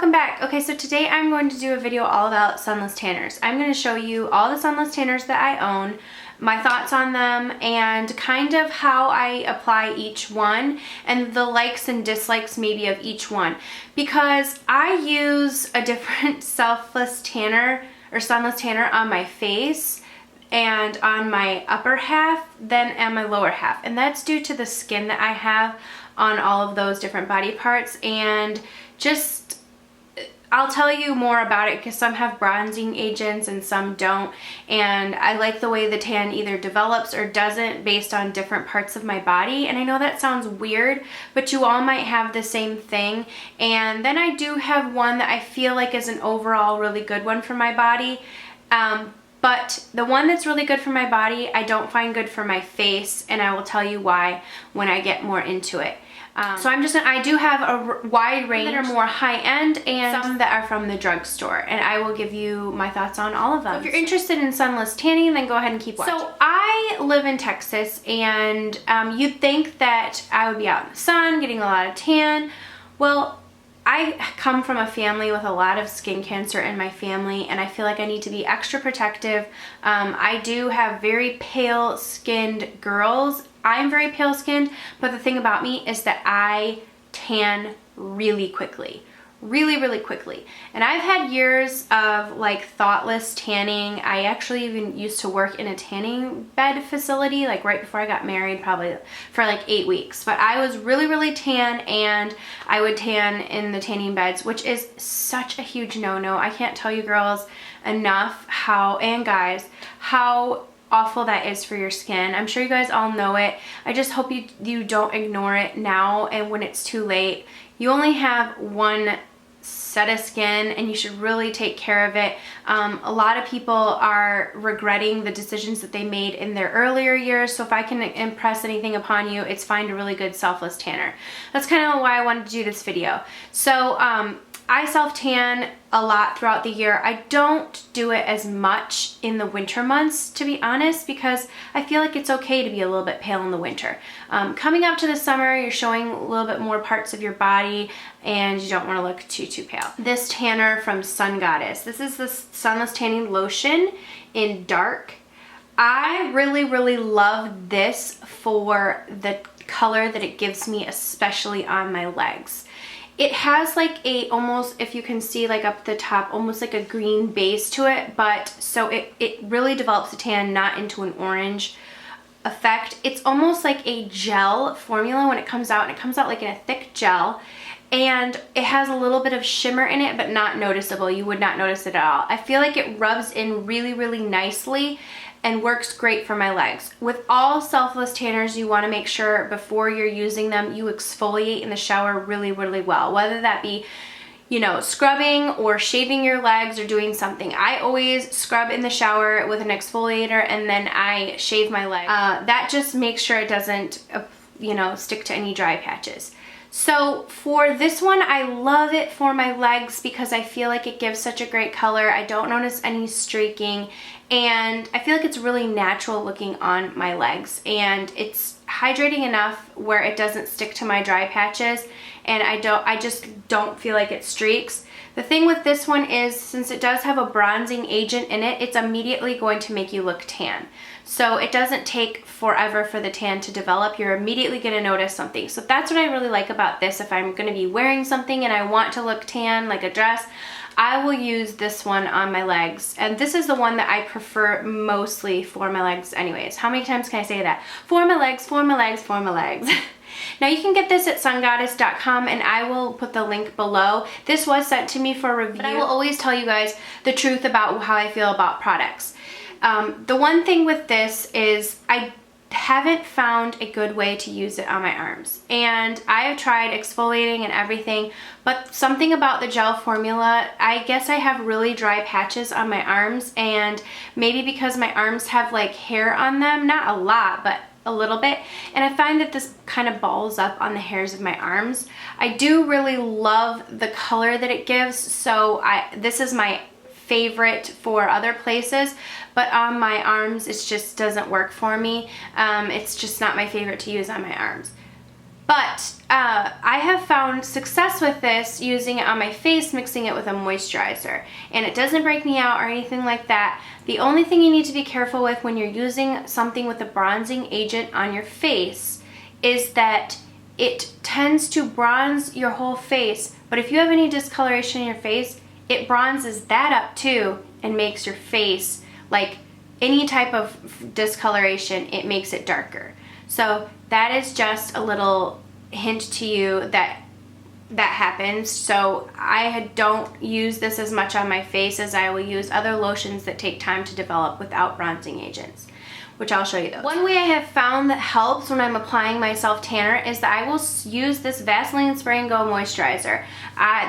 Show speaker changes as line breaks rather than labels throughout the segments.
welcome back. Okay, so today I'm going to do a video all about sunless tanners. I'm going to show you all the sunless tanners that I own, my thoughts on them, and kind of how I apply each one, and the likes and dislikes maybe of each one. Because I use a different selfless tanner or sunless tanner on my face and on my upper half than on my lower half. And that's due to the skin that I have on all of those different body parts. And just, I'll tell you more about it because some have bronzing agents and some don't. And I like the way the tan either develops or doesn't based on different parts of my body. And I know that sounds weird, but you all might have the same thing. And then I do have one that I feel like is an overall really good one for my body. But the one that's really good for my body, I don't find good for my face, and I will tell you why when I get more into it. So I do have a wide range that are more high-end and some that are from the drugstore, and I will give you my thoughts on all of them. So if you're interested in sunless tanning, then go ahead and keep watching. So I live in Texas, and you'd think that I would be out in the sun getting a lot of tan. Well, I come from a family with a lot of skin cancer in my family, and I feel like I need to be extra protective. I do have very pale skinned girls. I'm very pale skinned, but the thing about me is that I tan really quickly. Really quickly. And I've had years of like thoughtless tanning. I actually even used to work in a tanning bed facility like right before I got married, probably for like 8 weeks. But I was really tan, and I would tan in the tanning beds, which is such a huge no-no. I can't tell you girls enough and guys, how awful that is for your skin. I'm sure you guys all know it. I just hope you don't ignore it now and when it's too late. You only have one set of skin, and you should really take care of it. A lot of people are regretting the decisions that they made in their earlier years, so if I can impress anything upon you, it's find a really good selfless tanner. That's kind of why I wanted to do this video. So I self-tan a lot throughout the year. I don't do it as much in the winter months, to be honest, because I feel like it's okay to be a little bit pale in the winter. Coming up to the summer, you're showing a little bit more parts of your body, and you don't want to look too pale. This tanner from Sun Goddess. This is the Sunless Tanning Lotion in dark. I really love this for the color that it gives me, especially on my legs. It has like almost, if you can see like up the top, almost like a green base to it, but so it really develops a tan, not into an orange effect. It's almost like a gel formula when it comes out, and it comes out like in a thick gel, and it has a little bit of shimmer in it, but not noticeable. You would not notice it at all. I feel like it rubs in really nicely and works great for my legs. With all selfless tanners, you want to make sure before you're using them, you exfoliate in the shower really well, whether that be, you know, scrubbing or shaving your legs or doing something. I always scrub in the shower with an exfoliator, and then I shave my legs. That just makes sure it doesn't, you know, stick to any dry patches. So for this one, I love it for my legs because I feel like it gives such a great color. I don't notice any streaking, and I feel like it's really natural looking on my legs, and it's hydrating enough where it doesn't stick to my dry patches, and I just don't feel like it streaks. The thing with this one is, since it does have a bronzing agent in it, it's immediately going to make you look tan. So it doesn't take forever for the tan to develop. You're immediately going to notice something. So that's what I really like about this. If I'm going to be wearing something and I want to look tan, like a dress, I will use this one on my legs. And this is the one that I prefer mostly for my legs anyways. How many times can I say that? For my legs, for my legs, for my legs. Now you can get this at sungoddess.com, and I will put the link below. This was sent to me for review, but I will always tell you guys the truth about how I feel about products. The one thing with this is I haven't found a good way to use it on my arms, and I have tried exfoliating and everything, but something about the gel formula, I guess I have really dry patches on my arms, and maybe because my arms have like hair on them, not a lot, but a little bit, and I find that this kind of balls up on the hairs of my arms. I do really love the color that it gives, so this is my favorite for other places, but on my arms it just doesn't work for me. It's just not my favorite to use on my arms. But I have found success with this using it on my face, mixing it with a moisturizer. And it doesn't break me out or anything like that. The only thing you need to be careful with when you're using something with a bronzing agent on your face is that it tends to bronze your whole face. But if you have any discoloration in your face, it bronzes that up too and makes your face, like any type of discoloration, it makes it darker. So that is just a little hint to you that happens. So I don't use this as much on my face as I will use other lotions that take time to develop without bronzing agents, which I'll show you those. One way I have found that helps when I'm applying my self tanner is that I will use this Vaseline Spray and Go moisturizer.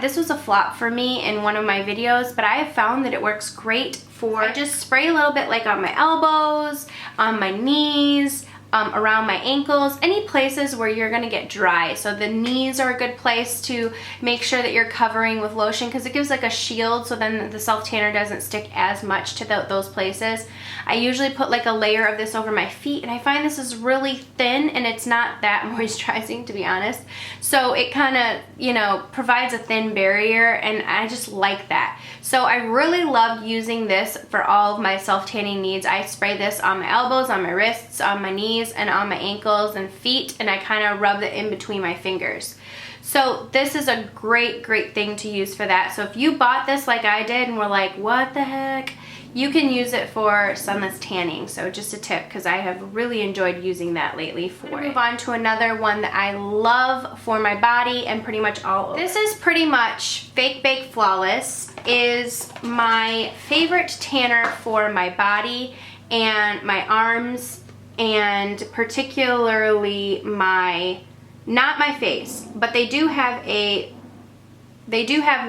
This was a flop for me in one of my videos, but I have found that it works great for, I just spray a little bit like on my elbows, on my knees, around my ankles, any places where you're gonna get dry. So the knees are a good place to make sure that you're covering with lotion because it gives like a shield, so then the self tanner doesn't stick as much to those places. I usually put like a layer of this over my feet, and I find this is really thin and it's not that moisturizing, to be honest. So it kind of, you know, provides a thin barrier, and I just like that. So I really love using this for all of my self tanning needs. I spray this on my elbows, on my wrists, on my knees, and on my ankles and feet, and I kind of rub it in between my fingers. So this is a great thing to use for that. So if you bought this like I did and were like, what the heck, you can use it for sunless tanning. So just a tip, because I have really enjoyed using that lately for it. Move on to another one that I love for my body and pretty much all over. This is pretty much Fake Bake Flawless, is my favorite tanner for my body and my arms, and particularly not my face, but they do have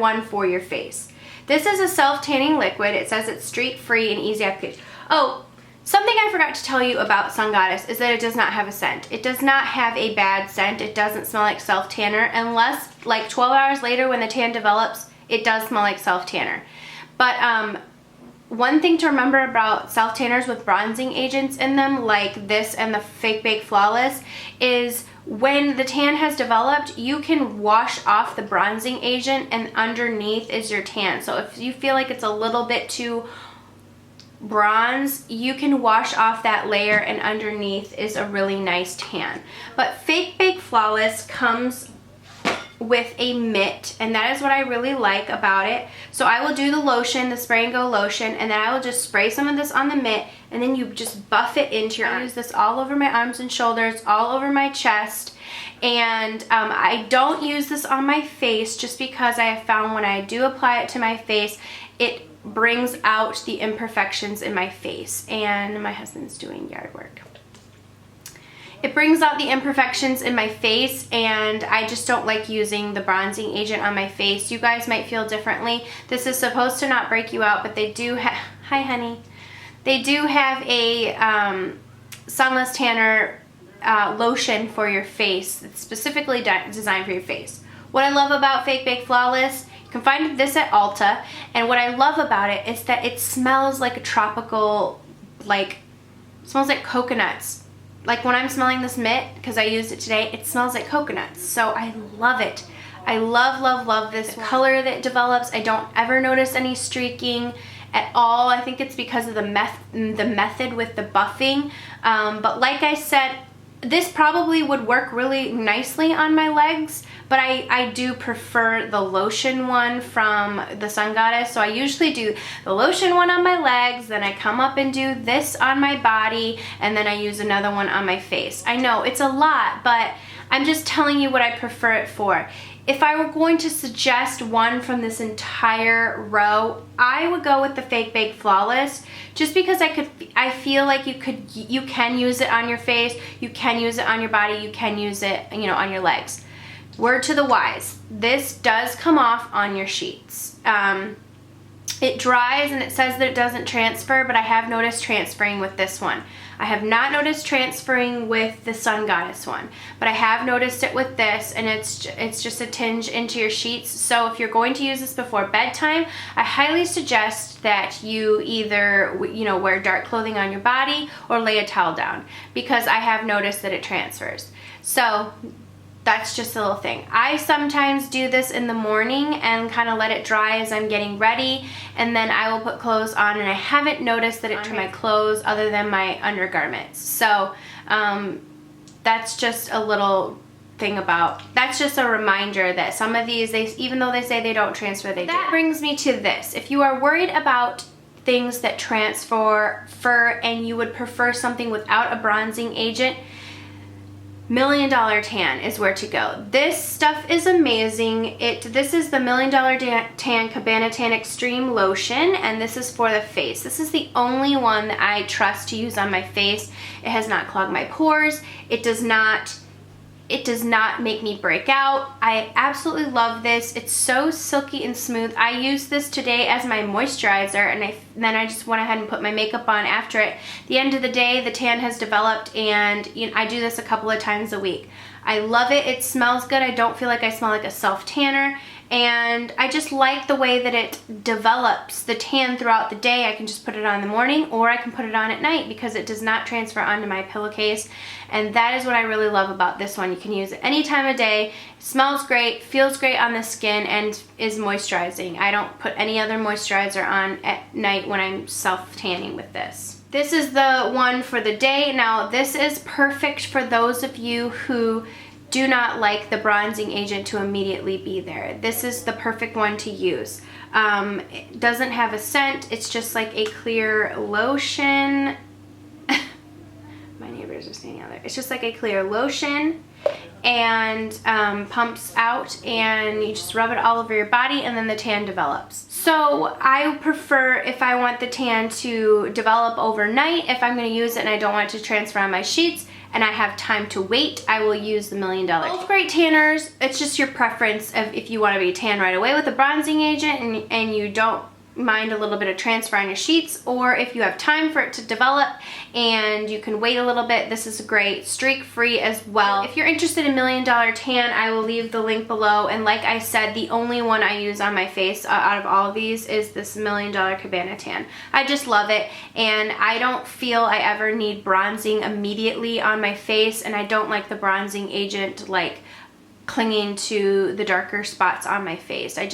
one for your face. This is a self-tanning liquid. It says it's streak-free and easy application. Oh, something I forgot to tell you about Sun Goddess is that it does not have a scent. It does not have a bad scent. It doesn't smell like self-tanner unless like 12 hours later when the tan develops, it does smell like self-tanner. But one thing to remember about self-tanners with bronzing agents in them, like this and the Fake Bake Flawless, is when the tan has developed, you can wash off the bronzing agent and underneath is your tan. So if you feel like it's a little bit too bronze, you can wash off that layer and underneath is a really nice tan. But Fake Bake Flawless comes with a mitt, and that is what I really like about it. So I will do the lotion, the Spray and Go lotion, and then I will just spray some of this on the mitt, and then you just buff it into your arms. I use this all over my arms and shoulders, all over my chest, and I don't use this on my face just because I have found when I do apply it to my face, it brings out the imperfections in my face. And my husband's doing yard work. It brings out the imperfections in my face, and I just don't like using the bronzing agent on my face. You guys might feel differently. This is supposed to not break you out, but they do have, hi honey, they do have a sunless tanner lotion for your face. It's specifically designed for your face. What I love about Fake Bake Flawless, you can find this at Ulta, and what I love about it is that it smells like a tropical, like, it smells like coconuts. Like when I'm smelling this mitt, because I used it today, it smells like coconuts. So I love it. I love this color that develops. I don't ever notice any streaking at all. I think it's because of the method with the buffing. But like I said, this probably would work really nicely on my legs, but I do prefer the lotion one from the Sun Goddess. So I usually do the lotion one on my legs, then I come up and do this on my body, and then I use another one on my face. I know it's a lot, but I'm just telling you what I prefer it for. If I were going to suggest one from this entire row, I would go with the Fake Bake Flawless, just because I feel like you can use it on your face, you can use it on your body, you can use it, you know, on your legs. Word to the wise, this does come off on your sheets. It dries and it says that it doesn't transfer, but I have noticed transferring with this one. I have not noticed transferring with the Sun Goddess one, but I have noticed it with this, and it's just a tinge into your sheets. So if you're going to use this before bedtime, I highly suggest that you either, you know, wear dark clothing on your body or lay a towel down, because I have noticed that it transfers. So that's just a little thing. I sometimes do this in the morning and kind of let it dry as I'm getting ready, and then I will put clothes on, and I haven't noticed that it turned my clothes other than my undergarments. So that's just a little thing about, that's just a reminder that some of these, even though they say they don't transfer, they do. That brings me to this. If you are worried about things that transfer and you would prefer something without a bronzing agent, $1 Million Tan is where to go. This stuff is amazing. This is the $1 Million Tan Cabana Tan Extreme Lotion, and this is for the face. This is the only one that I trust to use on my face. It has not clogged my pores. It does not make me break out. I absolutely love this. It's so silky and smooth. I used this today as my moisturizer, and then I just went ahead and put my makeup on after it. At the end of the day, the tan has developed, and I do this a couple of times a week. I love it. It smells good. I don't feel like I smell like a self-tanner, and I just like the way that it develops the tan throughout the day. I can just put it on in the morning, or I can put it on at night because it does not transfer onto my pillowcase, and that is what I really love about this one. You can use it any time of day. It smells great, feels great on the skin, and is moisturizing. I don't put any other moisturizer on at night when I'm self-tanning with this. This is the one for the day. Now, this is perfect for those of you who do not like the bronzing agent to immediately be there. This is the perfect one to use. It doesn't have a scent. It's just like a clear lotion. My neighbors are standing out there. It's just like a clear lotion, and pumps out, and you just rub it all over your body, and then the tan develops. So I prefer, if I want the tan to develop overnight, if I'm going to use it and I don't want it to transfer on my sheets and I have time to wait, I will use the $1 Million. Both great tanners. It's just your preference of if you want to be tan right away with a bronzing agent and you don't mind a little bit of transfer on your sheets, or if you have time for it to develop and you can wait a little bit. This is great, streak free as well. If you're interested in $1 Million Tan, I will leave the link below, and like I said, the only one I use on my face out of all of these is this $1 Million Cabana Tan. I just love it, and I don't feel I ever need bronzing immediately on my face, and I don't like the bronzing agent like clinging to the darker spots on my face. I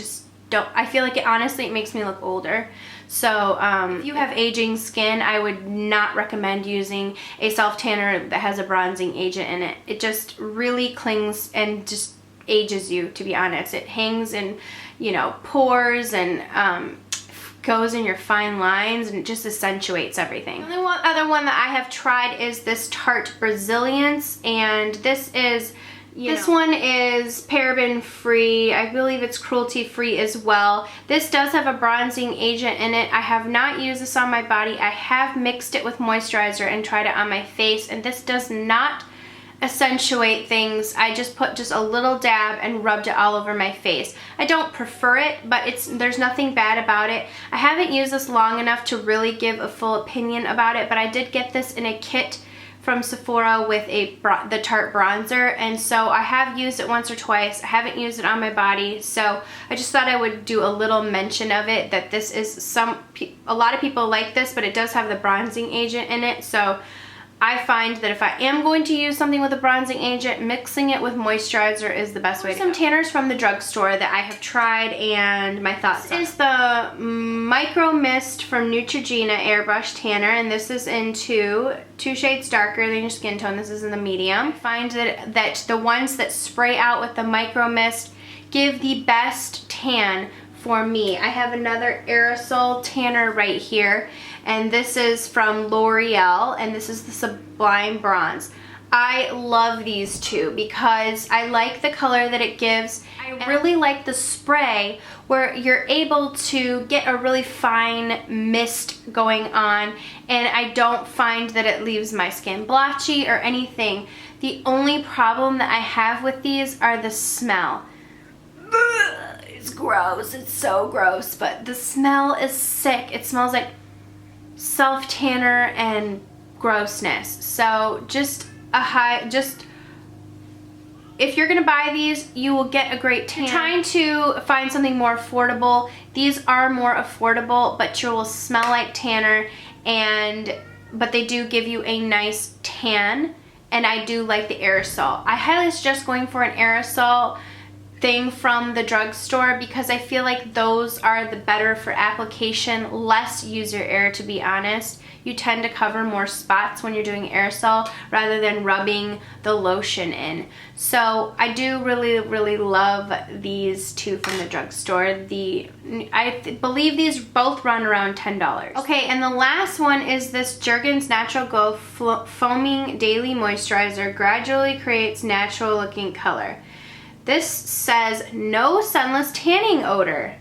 feel like it makes me look older. So if you have aging skin, I would not recommend using a self-tanner that has a bronzing agent in it. It just really clings and just ages you, to be honest. It hangs in, pores and goes in your fine lines, and it just accentuates everything. The only other one that I have tried is this Tarte Brazilian, and this is this one is paraben free. I believe it's cruelty free as well. This does have a bronzing agent in it. I have not used this on my body. I have mixed it with moisturizer and tried it on my face, and this does not accentuate things. I just put just a little dab and rubbed it all over my face. I don't prefer it, but there's nothing bad about it. I haven't used this long enough to really give a full opinion about it, but I did get this in a kit from Sephora with the Tarte bronzer, and so I have used it once or twice. I haven't used it on my body, so I just thought I would do a little mention of it, that this is a lot of people like this, but it does have the bronzing agent in it. So I find that if I am going to use something with a bronzing agent, mixing it with moisturizer is the best way to go. Some tanners from the drugstore that I have tried and my thoughts. This is the Micro Mist from Neutrogena Airbrush Tanner, and this is in two shades darker than your skin tone. This is in the medium. I find that the ones that spray out with the Micro Mist give the best tan for me. I have another aerosol tanner right here, and this is from L'Oreal, and this is the Sublime Bronze. I love these two because I like the color that it gives. I really like the spray where you're able to get a really fine mist going on, and I don't find that it leaves my skin blotchy or anything. The only problem that I have with these are the smell. It's gross. It's so gross, but the smell is sick. It smells like self-tanner and grossness. So if you're gonna buy these, you will get a great tan. If you're trying to find something more affordable, these are more affordable, but you will smell like tanner, but they do give you a nice tan, and I do like the aerosol. I highly suggest going for an aerosol thing from the drugstore because I feel like those are the better for application, less user error, to be honest. You tend to cover more spots when you're doing aerosol rather than rubbing the lotion in. So I do really love these two from the drugstore. I believe these both run around $10. Okay, and the last one is this Jergens Natural Glow Foaming Daily Moisturizer. Gradually creates natural looking color. This says no sunless tanning odor.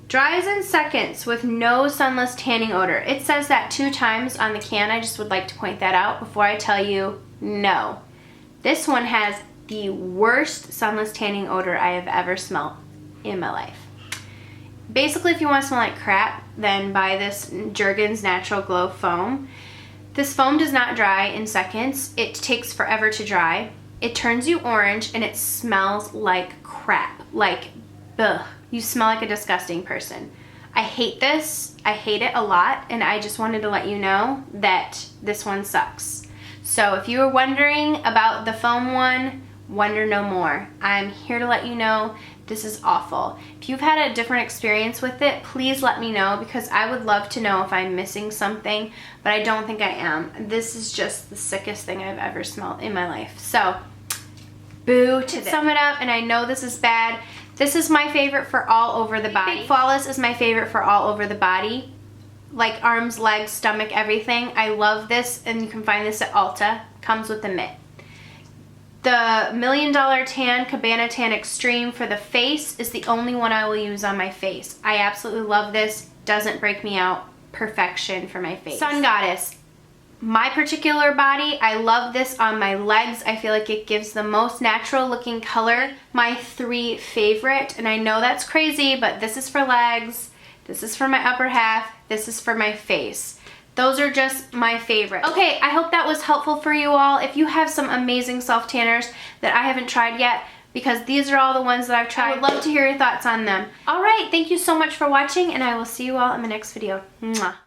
Dries in seconds with no sunless tanning odor. It says that 2 times on the can. I just would like to point that out before I tell you no. This one has the worst sunless tanning odor I have ever smelled in my life. Basically, if you want to smell like crap, then buy this Jergens Natural Glow Foam. This foam does not dry in seconds. It takes forever to dry. It turns you orange and it smells like crap. Like, ugh. You smell like a disgusting person. I hate this. I hate it a lot, and I just wanted to let you know that this one sucks. So if you were wondering about the foam one, wonder no more. I'm here to let you know this is awful. If you've had a different experience with it, please let me know because I would love to know if I'm missing something, but I don't think I am. This is just the sickest thing I've ever smelled in my life. So, boo to this. Sum it up, and I know this is bad. This is my favorite for all over the body. Flawless is my favorite for all over the body. Like arms, legs, stomach, everything. I love this, and you can find this at Ulta. Comes with a mitt. The $1 Million Tan Cabana Tan Extreme for the face is the only one I will use on my face. I absolutely love this. Doesn't break me out. Perfection for my face. Sun Goddess. My particular body, I love this on my legs. I feel like it gives the most natural looking color. My 3 favorite, and I know that's crazy, but this is for legs, this is for my upper half, this is for my face. Those are just my favorite. Okay, I hope that was helpful for you all. If you have some amazing self tanners that I haven't tried yet, because these are all the ones that I've tried, I would love to hear your thoughts on them. All right, thank you so much for watching, and I will see you all in the next video. Mwah.